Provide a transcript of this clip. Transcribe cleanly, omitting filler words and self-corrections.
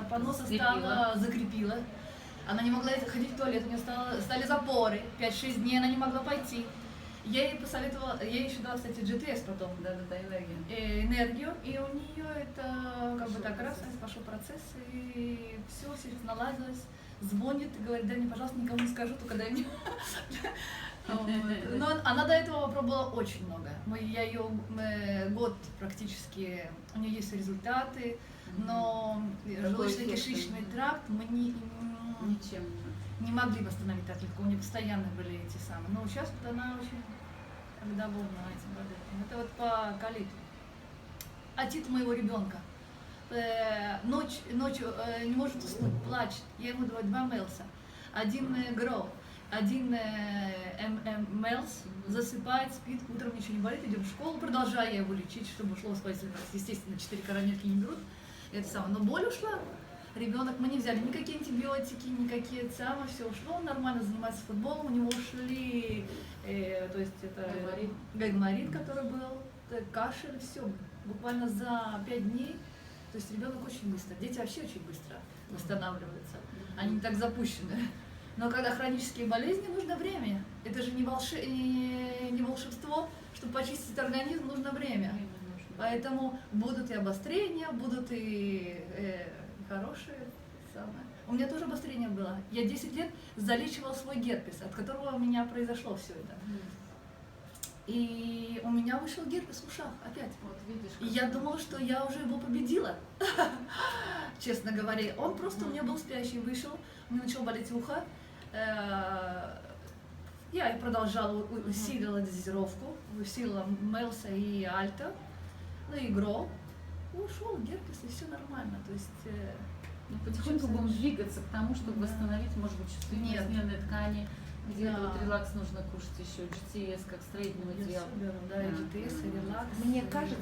поноса стала, закрепила. Она не могла ходить в туалет, у нее стали запоры. 5-6 дней она не могла пойти. Я ей посоветовала, я ей еще дала, кстати, GTS потом, энергию, и у нее это как бы так раз пошел процесс, и все наладилось, звонит и говорит: дай мне, пожалуйста, никому не скажу, только дай мне. Но она до этого пробовала очень много. Я ее год практически, у нее есть результаты, но желудочно-кишечный тракт мы ничем не могли восстановить так легко, у нее постоянно были эти самые. Но сейчас вот она очень довольна этим продуктом. Это вот по колиту. Отит моего ребенка. Ночью не может уснуть, плачет. Я ему даю 2 мелса. 1 гроу, 1 мелс, засыпает, спит, утром ничего не болит, идем в школу, продолжаю его лечить, чтобы ушло воспалительный процесс. Естественно, 4 карамельки не берут. Это самое. Но боль ушла. Ребенок, мы не взяли никакие антибиотики, никакие самые, все ушло, он нормально занимается футболом, у него ушли, то есть это гайморит, который был, кашель, все, буквально за 5 дней, то есть ребенок очень быстро, дети вообще очень быстро восстанавливаются, они не так запущены. Но когда хронические болезни, нужно время, это же не волшебство, чтобы почистить организм, нужно время, поэтому будут и обострения, будут и хорошие самое. У меня тоже обострение было. Я 10 лет залечивала свой герпес, от которого у меня произошло все это. И у меня вышел герпес в ушах опять. Вот видишь. И я думала, что я уже его победила. Честно говоря. Он просто у меня был спящий, вышел, у меня начало болеть ухо. Я и продолжала, усилила дозировку, усилила Мелса и Альта, ну и Гро. Ушел герпес, и все нормально. То есть потихоньку будем двигаться к тому, чтобы восстановить, может быть, чувствительность нервной ткани. Где-то вот релакс нужно кушать еще, GTS как строительный материал. Да, GTS и релакс. Мне кажется,